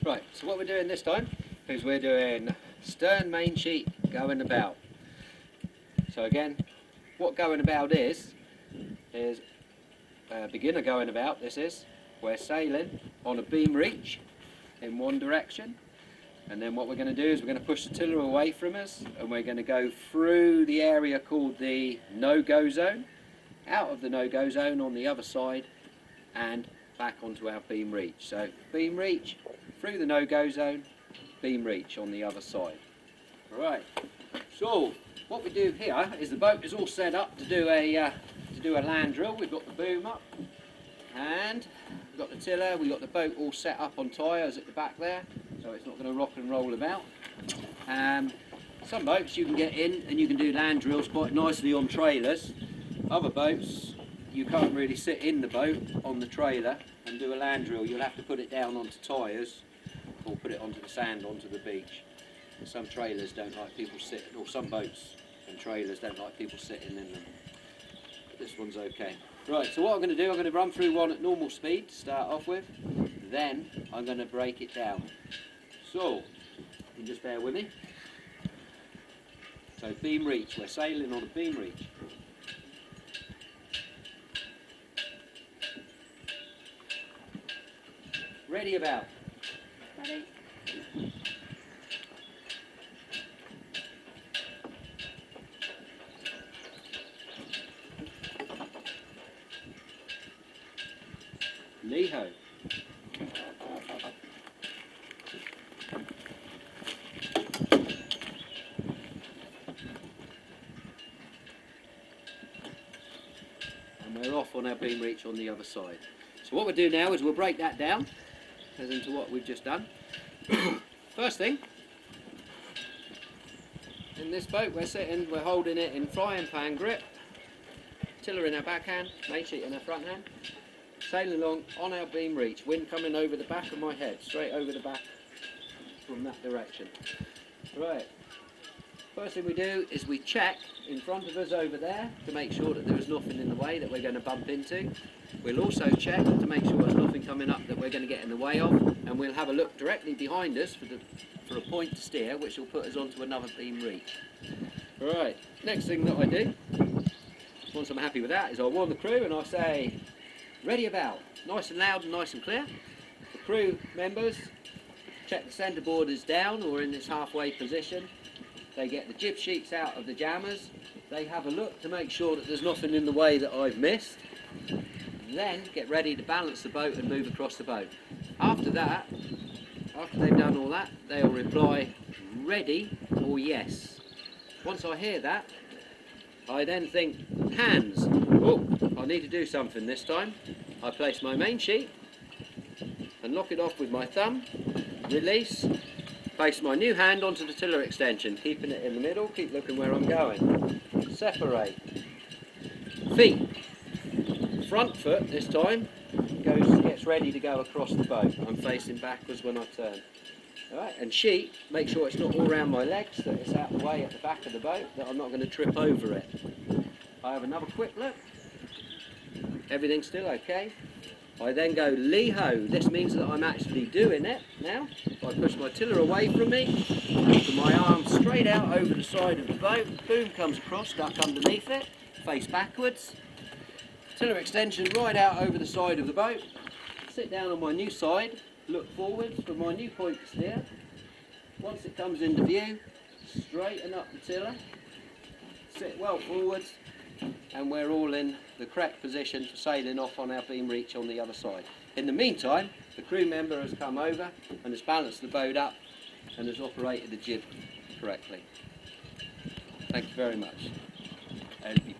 Right, so what we're doing this time is we're doing stern main sheet going about. So again, what going about is beginner going about. This is, we're sailing on a beam reach in one direction, and then what we're going to do is we're going to push the tiller away from us, and we're going to go through the area called the no-go zone, out of the no-go zone on the other side, and back onto our beam reach. So beam reach, through the no-go zone, beam reach on the other side. Right, so what we do here is the boat is all set up to do a land drill. We've got the boom up, and we've got the tiller, we've got the boat all set up on tyres at the back there, so it's not going to rock and roll about. Some boats you can get in and you can do land drills quite nicely on trailers. Other boats you can't really sit in the boat on the trailer and do a land drill. You'll have to put it down onto tyres or put it onto the sand onto the beach. And some trailers don't like people sitting, or some boats and trailers don't like people sitting in them. But this one's okay. Right, so what I'm going to do, I'm going to run through one at normal speed to start off with, then I'm going to break it down. So, you can just bear with me. So beam reach, we're sailing on a beam reach. Ready about? Ready. Lee-ho. And we're off on our beam reach on the other side. So what we'll do now is we'll break that down as into what we've just done. First thing, in this boat we're holding it in frying pan grip, tiller in our backhand, main sheet in our front hand, sailing along on our beam reach, wind coming over the back of my head, straight over the back from that direction. Right, first thing we do is we check in front of us over there to make sure that there is nothing in the way that we're going to bump into. We'll also check to make sure there's nothing coming up that we're going to get in the way of, and we'll have a look directly behind us for a point to steer, which will put us onto another beam reach. Right, next thing that I do, once I'm happy with that, is I warn the crew and I say, ready about, nice and loud and nice and clear. The crew members check the centreboard is down or in this halfway position. They get the jib sheets out of the jammers. They have a look to make sure that there's nothing in the way that I've missed. Then get ready to balance the boat and move across the boat. After that, after they've done all that, they'll reply ready or yes. Once I hear that, I then think hands. Oh, I need to do something this time. I place my main sheet and lock it off with my thumb, release, place my new hand onto the tiller extension, keeping it in the middle, keep looking where I'm going. Separate. Feet. Front foot this time gets ready to go across the boat. I'm facing backwards when I turn. Alright, and sheet, make sure it's not all around my legs, that it's out the way at the back of the boat, that I'm not going to trip over it. I have another quick look. Everything's still okay. I then go lee-ho. This means that I'm actually doing it now. I push my tiller away from me, put my arm straight out over the side of the boat, boom comes across, duck underneath it, face backwards. Tiller extension right out over the side of the boat, sit down on my new side, look forwards for my new point to steer. Once it comes into view, straighten up the tiller, sit well forwards, and we're all in the correct position for sailing off on our beam reach on the other side. In the meantime, the crew member has come over and has balanced the boat up and has operated the jib correctly. Thank you very much.